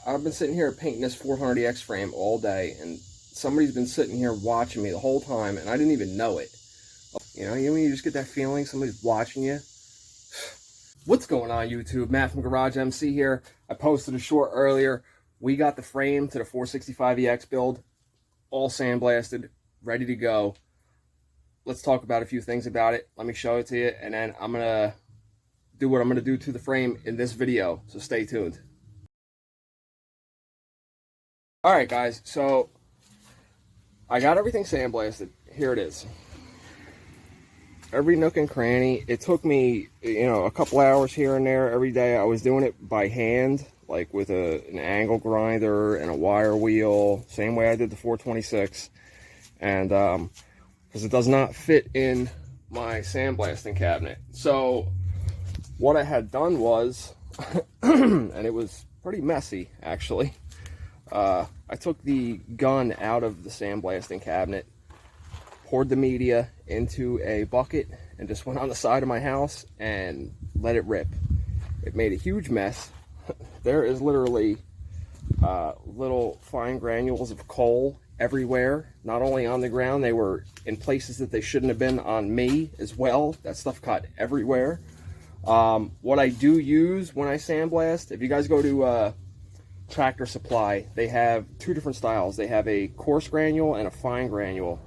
I've been sitting here painting this 400EX frame all day, and somebody's been sitting here watching me the whole time, and I didn't even know it. You know when you just get that feeling somebody's watching you? What's going on, YouTube? Matt from GarageMC here. I posted a short earlier. We got the frame to the 465EX build, all sandblasted, ready to go. Let's talk about a few things about it. Let me show it to you, and then I'm going to do what I'm going to do to the frame in this video, so stay tuned. Alright guys, so I got everything sandblasted. Here it is. Every nook and cranny. It took me, a couple hours here and there every day. I was doing it by hand, like with an angle grinder and a wire wheel, same way I did the 426. And because it does not fit in my sandblasting cabinet. So what I had done was, and it was pretty messy actually, I took the gun out of the sandblasting cabinet, poured the media into a bucket, and just went on the side of my house and let it rip. It made a huge mess. There is literally little fine granules of coal everywhere, not only on the ground, they were in places that they shouldn't have been on me as well. That stuff got everywhere. What I do use when I sandblast, if you guys go to Tractor Supply, they have two different styles. They have a coarse granule and a fine granule.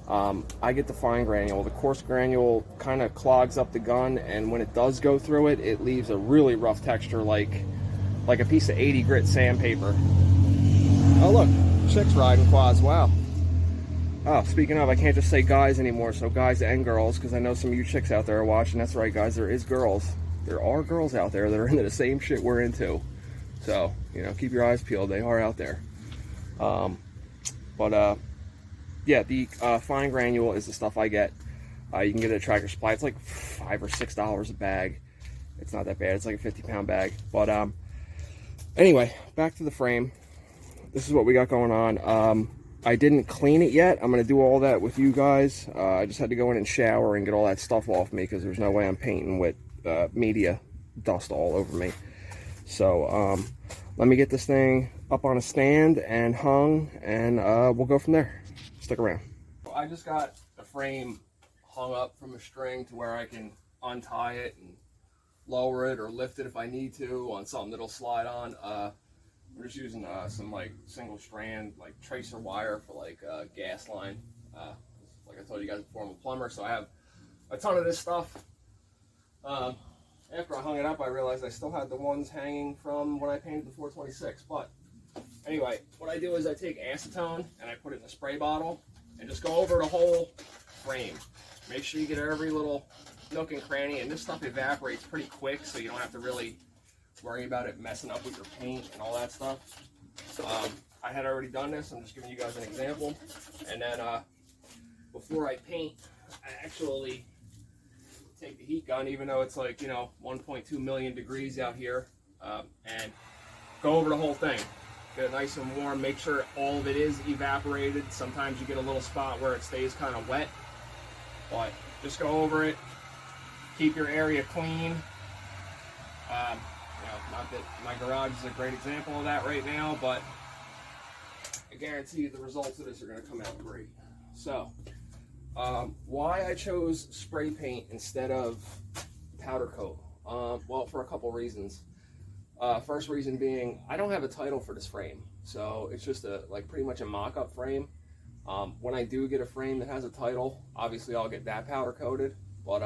I get the fine granule. The coarse granule kind of clogs up the gun, and when it does go through it, it leaves a really rough texture, like a piece of 80 grit sandpaper. Oh look, chicks riding quads, wow. Oh, speaking of, I can't just say guys anymore, so guys and girls, because I know some of you chicks out there are watching. That's right guys, there is girls. There are girls out there that are into the same shit we're into. So, keep your eyes peeled, they are out there. Yeah, the fine granule is the stuff I get. You can get it at Tractor Supply. It's like $5 or $6 a bag. It's not that bad. It's like a 50-pound bag. But anyway, back to the frame. This is what we got going on. I didn't clean it yet. I'm going to do all that with you guys. I just had to go in and shower and get all that stuff off me because there's no way I'm painting with media dust all over me. So let me get this thing up on a stand and hung, and we'll go from there. Stick around. I just got the frame hung up from a string to where I can untie it and lower it or lift it if I need to on something that'll slide on. We're just using some like single strand like tracer wire for like gas line. Like I told you guys before, I'm a plumber, so I have a ton of this stuff. After I hung it up, I realized I still had the ones hanging from when I painted the 426, but anyway, what I do is I take acetone and I put it in a spray bottle and just go over the whole frame. Make sure you get every little nook and cranny, and this stuff evaporates pretty quick, so you don't have to really worry about it messing up with your paint and all that stuff. I had already done this. I'm just giving you guys an example. And then before I paint, I actually take the heat gun, even though it's like 1.2 million degrees out here, and go over the whole thing. Get it nice and warm. Make sure all of it is evaporated. Sometimes you get a little spot where it stays kind of wet, but just go over it. Keep your area clean. Not that my garage is a great example of that right now, but I guarantee you the results of this are going to come out great. So, why I chose spray paint instead of powder coat? Well, for a couple reasons. First reason being, I don't have a title for this frame, so it's just pretty much a mock-up frame. When I do get a frame that has a title, obviously I'll get that powder coated, but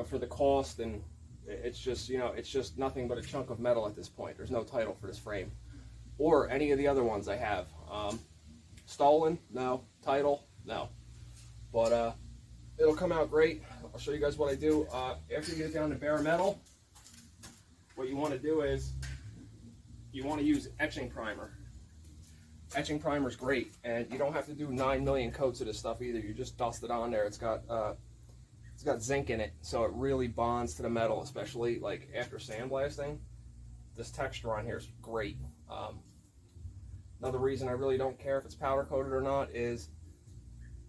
for the cost, and it's just it's just nothing but a chunk of metal at this point. There's no title for this frame or any of the other ones I have. Stolen? No. Title? No. But it'll come out great. I'll show you guys what I do. After you get down to bare metal, what you want to do is you want to use Etching Primer. Etching Primer is great, and you don't have to do 9 million coats of this stuff either. You just dust it on there. It's got zinc in it, so it really bonds to the metal, especially like after sandblasting. This texture on here is great. Another reason I really don't care if it's powder coated or not is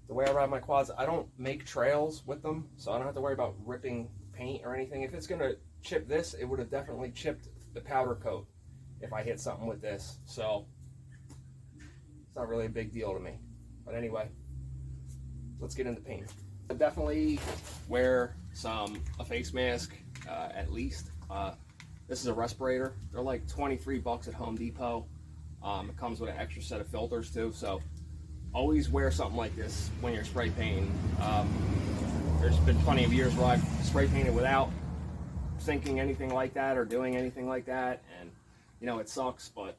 the way I ride my quads. I don't make trails with them, so I don't have to worry about ripping paint or anything. If it's gonna chip this, it would have definitely chipped the powder coat. if I hit something with this. So it's not really a big deal to me. But anyway, let's get into paint. I definitely wear a face mask at least. This is a respirator. They're like 23 bucks at Home Depot. It comes with an extra set of filters too, so always wear something like this when you're spray painting. There's been plenty of years where I've spray painted without thinking anything like that or doing anything like that, and you know, it sucks, but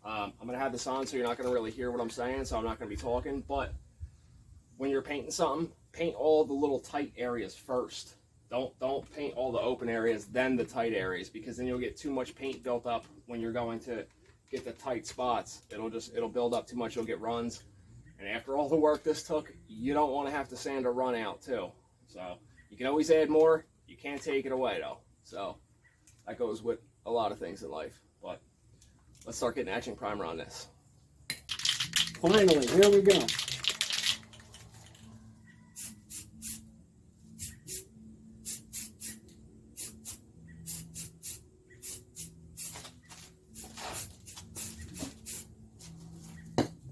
I'm gonna have this on so you're not gonna really hear what I'm saying, so I'm not gonna be talking. But when you're painting something, paint all the little tight areas first. Don't paint all the open areas, then the tight areas, because then you'll get too much paint built up when you're going to get the tight spots. It'll build up too much, you'll get runs. And after all the work this took, you don't want to have to sand a run out too. So you can always add more, you can't take it away though. So that goes with a lot of things in life. But let's start getting etching primer on this. Finally, here we go.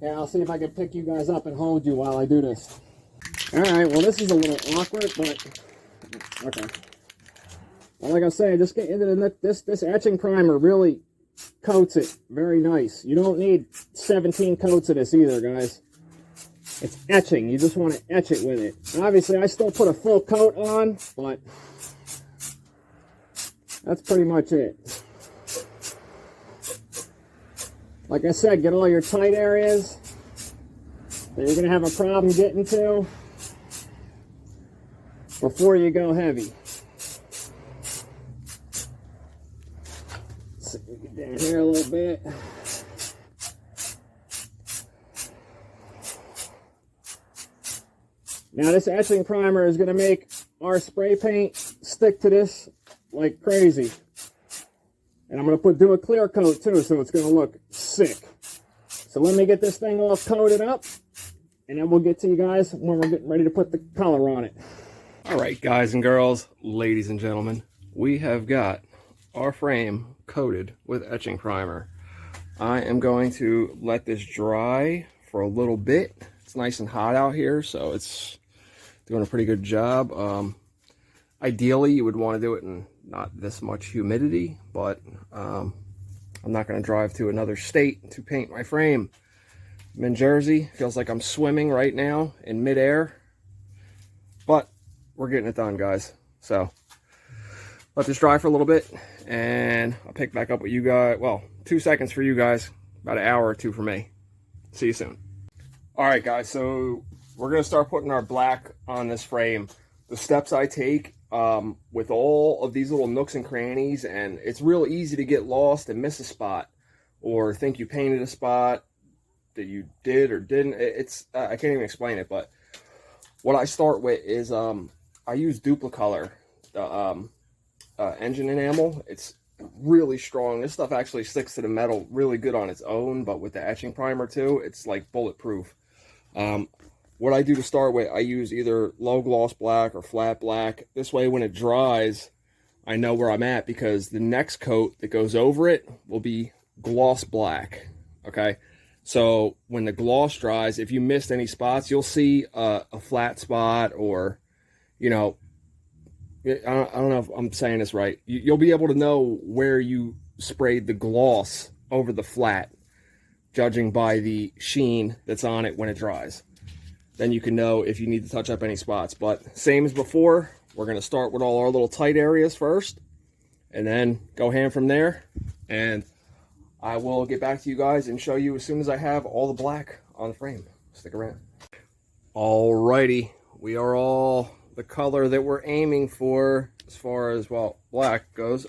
Yeah, I'll see if I can pick you guys up and hold you while I do this. Alright, well this is a little awkward, but okay. Well, like I say, just get into this etching primer really coats it very nice. You don't need 17 coats of this either, guys. It's etching. You just want to etch it with it. And obviously, I still put a full coat on, but that's pretty much it. Like I said, get all your tight areas that you're going to have a problem getting to before you go heavy. So get down here a little bit. Now this etching primer is going to make our spray paint stick to this like crazy. And I'm going to do a clear coat too, so it's going to look sick. So let me get this thing all coated up, and then we'll get to you guys when we're getting ready to put the color on it. All right, guys and girls, ladies and gentlemen, we have got our frame coated with etching primer. I am going to let this dry for a little bit. It's nice and hot out here, so it's doing a pretty good job. Ideally, you would want to do it in not this much humidity, but I'm not going to drive to another state to paint my frame. I'm in Jersey. Feels like I'm swimming right now in midair, but we're getting it done, guys. So let this dry for a little bit, and I'll pick back up with you guys. Well, 2 seconds for you guys, about an hour or two for me. See you soon. All right, guys, so we're going to start putting our black on this frame. The steps I take with all of these little nooks and crannies, and it's real easy to get lost and miss a spot or think you painted a spot that you did or didn't. It's I can't even explain it, but what I start with is I use Duplicolor, the engine enamel. It's really strong. This stuff actually sticks to the metal really good on its own, but with the etching primer too, it's like bulletproof. What I do to start with, I use either low gloss black or flat black. This way when it dries, I know where I'm at, because the next coat that goes over it will be gloss black. Okay, so when the gloss dries, if you missed any spots, you'll see a flat spot, or, you know, I don't know if I'm saying this right. You'll be able to know where you sprayed the gloss over the flat, judging by the sheen that's on it when it dries. Then you can know if you need to touch up any spots. But same as before, we're going to start with all our little tight areas first, and then go ham from there. And I will get back to you guys and show you as soon as I have all the black on the frame. Stick around. Alrighty, we are all the color that we're aiming for as far as, well, black goes.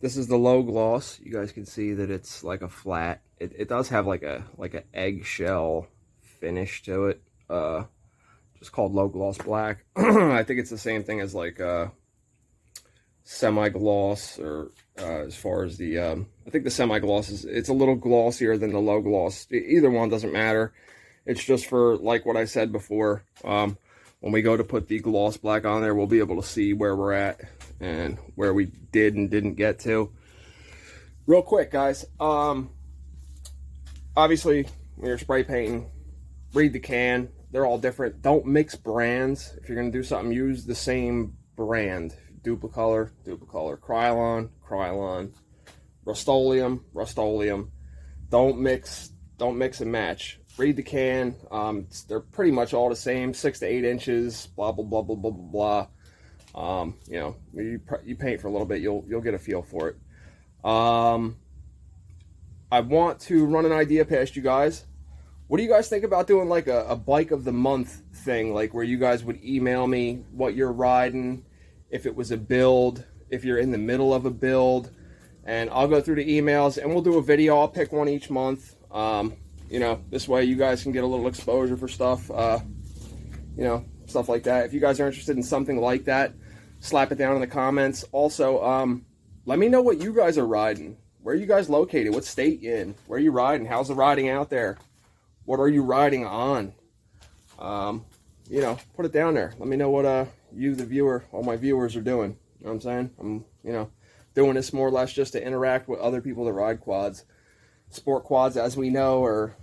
This is the low gloss. You guys can see that it's like a flat. It does have like an eggshell finish to it, just called low gloss black. I think it's the same thing as like semi-gloss, or as far as the I think the semi-gloss it's a little glossier than the low gloss. Either one doesn't matter. It's just for, like what I said before, when we go to put the gloss black on there, we'll be able to see where we're at and where we did and didn't get to. Real quick, guys. Obviously, when you're spray painting, read the can. They're all different. Don't mix brands. If you're going to do something, use the same brand. Duplicolor, Duplicolor. Krylon, Krylon. Rust-Oleum, Rust-Oleum. Don't mix and match. Read the can. They're pretty much all the same, 6 to 8 inches. Blah blah blah blah blah blah blah. You know, you paint for a little bit, you'll get a feel for it. I want to run an idea past you guys. What do you guys think about doing like a bike of the month thing, like where you guys would email me what you're riding, if it was a build, if you're in the middle of a build, and I'll go through the emails and we'll do a video. I'll pick one each month. You know, this way you guys can get a little exposure for stuff, you know, stuff like that. If you guys are interested in something like that, slap it down in the comments. Also, let me know what you guys are riding. Where are you guys located? What state you in? Where are you riding? How's the riding out there? What are you riding on? You know, put it down there. Let me know what you, the viewer, all my viewers are doing. You know what I'm saying? I'm, you know, doing this more or less just to interact with other people that ride quads. Sport quads, as we know, are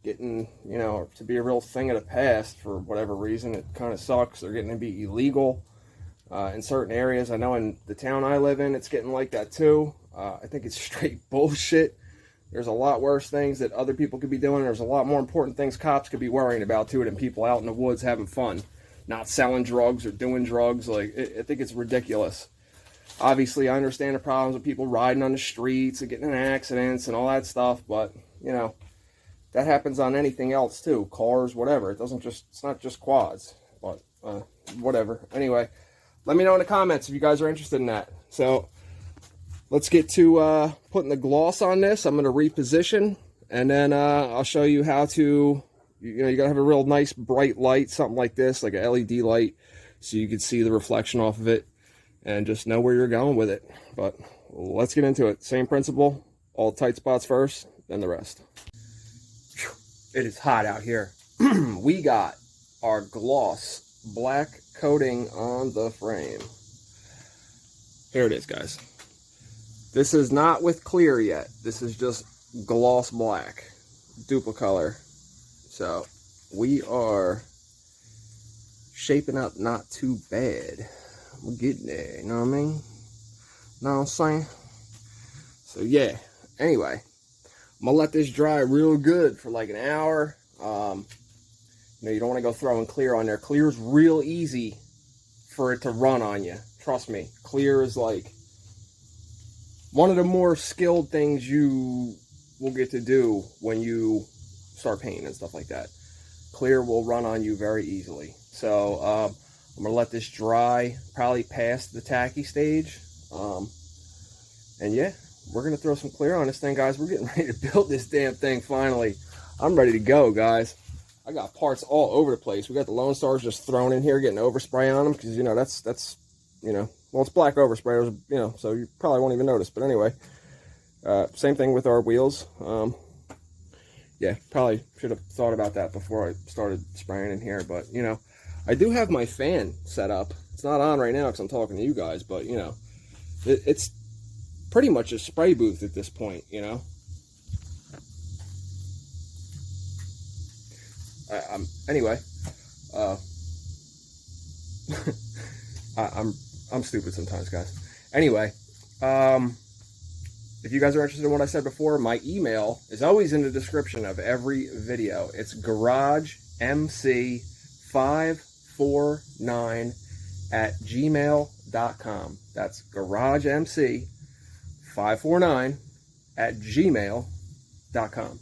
getting, you know, to be a real thing of the past for whatever reason. It kind of sucks. They're getting to be illegal in certain areas. I know in the town I live in, it's getting like that too. I think it's straight bullshit. There's a lot worse things that other people could be doing. There's a lot more important things cops could be worrying about too than people out in the woods having fun, not selling drugs or doing drugs. Like, I think it's ridiculous. Obviously, I understand the problems with people riding on the streets and getting in accidents and all that stuff, but, you know, that happens on anything else too. Cars, whatever. It's not just quads, but whatever. Anyway, let me know in the comments if you guys are interested in that. So let's get to putting the gloss on this. I'm going to reposition, and then I'll show you how to, you know, you got to have a real nice bright light, something like this, like a LED light, so you can see the reflection off of it and just know where you're going with it. But let's get into it. Same principle, all tight spots first, then the rest. It is hot out here. We got our gloss black coating on the frame. Here it is, guys. This is not with clear yet. This is just gloss black, Duplicolor. So we are shaping up not too bad. We're getting there, you know what I mean? Know what I'm saying? So yeah, anyway, I'm gonna let this dry real good for like an hour. You know, you don't want to go throwing clear on there. Clear is real easy for it to run on you. Trust me, clear is like one of the more skilled things you will get to do when you start painting and stuff like that. Clear will run on you very easily. So I'm gonna let this dry, probably past the tacky stage. And yeah, we're gonna throw some clear on this thing, guys. We're getting ready to build this damn thing finally. I'm ready to go, guys. I got parts all over the place. We got the Lone Stars just thrown in here, getting overspray on them, because, you know, that's, you know, well, it's black overspray, you know, so you probably won't even notice. But anyway, same thing with our wheels. Yeah, probably should have thought about that before I started spraying in here. But, you know, I do have my fan set up. It's not on right now because I'm talking to you guys, but, you know, it's pretty much a spray booth at this point, you know. Anyway, I'm stupid sometimes, guys. Anyway, if you guys are interested in what I said before, my email is always in the description of every video. It's GarageMC549@gmail.com. That's GarageMC549@gmail.com.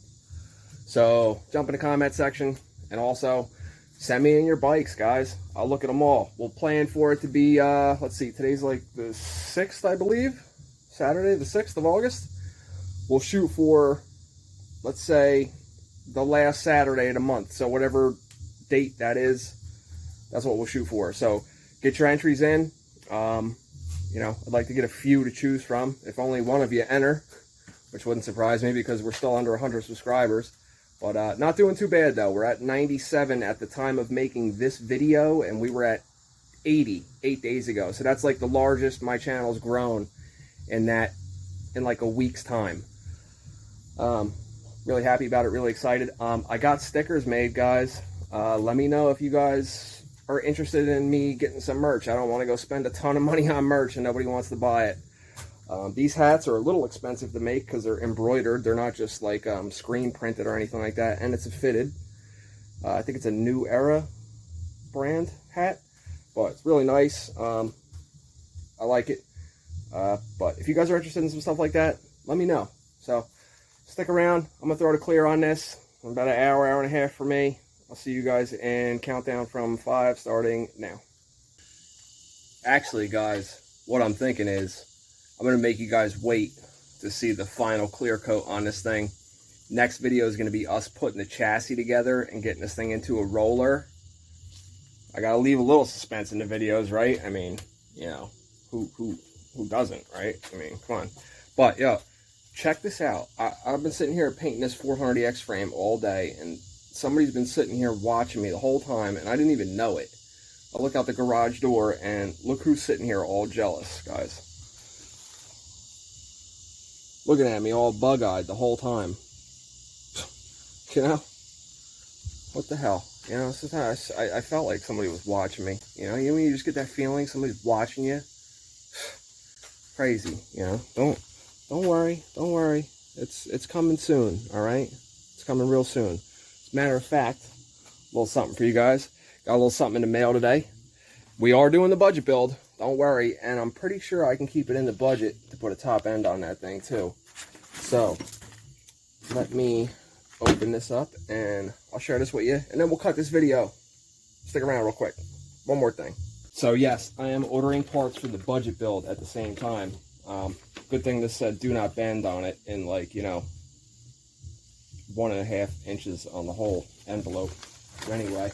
So jump in the comment section, and also send me in your bikes, guys. I'll look at them all. We'll plan for it to be, let's see, today's like the 6th, I believe. Saturday, the 6th of August. We'll shoot for, let's say, the last Saturday of the month. So whatever date that is, that's what we'll shoot for. So get your entries in. You know, I'd like to get a few to choose from. If only one of you enter, which wouldn't surprise me because we're still under 100 subscribers. But not doing too bad, though. We're at 97 at the time of making this video, and we were at 80 8 days ago. So that's like the largest my channel's grown in that in like a week's time. Really happy about it, really excited. I got stickers made, guys. Let me know if you guys are interested in me getting some merch. I don't want to go spend a ton of money on merch and nobody wants to buy it. These hats are a little expensive to make because they're embroidered. They're not just like screen printed or anything like that. And it's a fitted. I think it's a New Era brand hat, but it's really nice. I like it. But if you guys are interested in some stuff like that, let me know. So stick around. I'm gonna throw the clear on this. About an hour, hour and a half for me. I'll see you guys in countdown from 5 starting now. Actually, guys, what I'm thinking is I'm gonna make you guys wait to see the final clear coat on this thing. Next video is gonna be us putting the chassis together and getting this thing into a roller. I gotta leave a little suspense in the videos, right? I mean, you know, who doesn't, right? I mean, come on. But yo, check this out. I've been sitting here painting this 400EX frame all day, and somebody's been sitting here watching me the whole time, and I didn't even know it. I look out the garage door, and look who's sitting here all jealous, guys. Looking at me all bug-eyed the whole time. You know? What the hell? You know, sometimes I felt like somebody was watching me. You know, when you just get that feeling somebody's watching you? Crazy, you know? Don't worry. It's coming soon, alright? It's coming real soon. As a matter of fact, a little something for you guys. Got a little something in the mail today. We are doing the budget build, don't worry, and I'm pretty sure I can keep it in the budget to put a top end on that thing too. So, let me open this up and I'll share this with you, and then we'll cut this video. Stick around real quick. One more thing. So yes, I am ordering parts for the budget build at the same time. Good thing this said do not bend on it in, like, you know, 1.5 inches on the whole envelope. Anyway,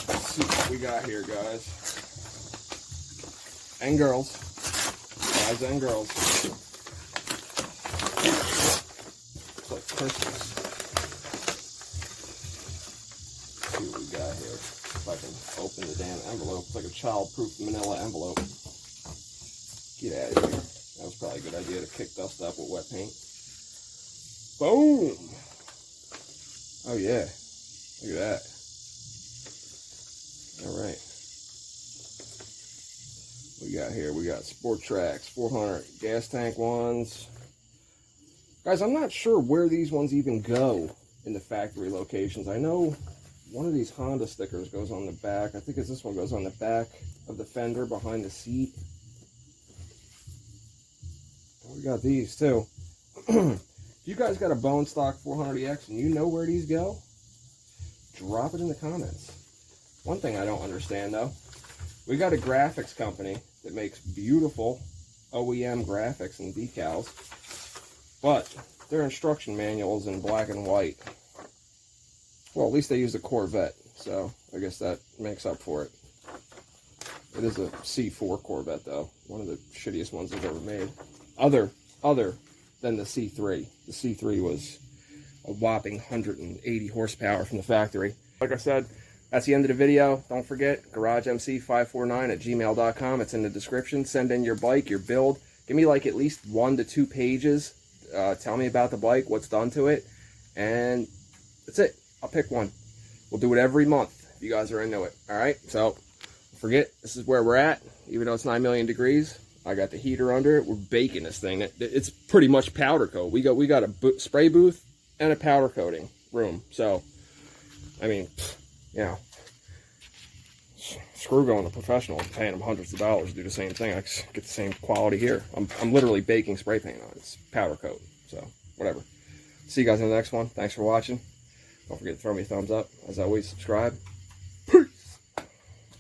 let's see what we got here, guys and girls. Guys and girls. It's like Christmas. Let's see what we got here. If I can open the damn envelope. It's like a child-proof manila envelope. Get out of here. That was probably a good idea to kick dust up with wet paint. Boom! Oh yeah. Look at that. Alright. What we got here? We got Sport Tracks, 400 gas tank ones. Guys, I'm not sure where these ones even go in the factory locations. I know one of these Honda stickers goes on the back. I think it's this one goes on the back of the fender behind the seat. We got these too. If you guys got a bone stock 400EX and you know where these go, drop it in the comments. One thing I don't understand though, we got a graphics company that makes beautiful OEM graphics and decals, but their instruction manuals in black and white. Well, at least they use the Corvette, so I guess that makes up for it. It is a C4 Corvette though, one of the shittiest ones they've ever made. Other than the C3. The C3 was a whopping 180 horsepower from the factory. Like I said, that's the end of the video. Don't forget, GarageMC549@gmail.com. It's in the description. Send in your bike, your build. Give me like at least 1 to 2 pages. Tell me about the bike, what's done to it, and that's it. I'll pick one. We'll do it every month if you guys are into it. Alright, so don't forget, this is where we're at. Even though it's 9 million degrees, I got the heater under it. We're baking this thing. It's pretty much powder coat. We got a spray booth and a powder coating room. So, I mean, you know, screw going to professional and paying them hundreds of dollars to do the same thing. I get the same quality here. I'm literally baking spray paint on it. It's powder coat. So, whatever. See you guys in the next one. Thanks for watching. Don't forget to throw me a thumbs up. As always, subscribe.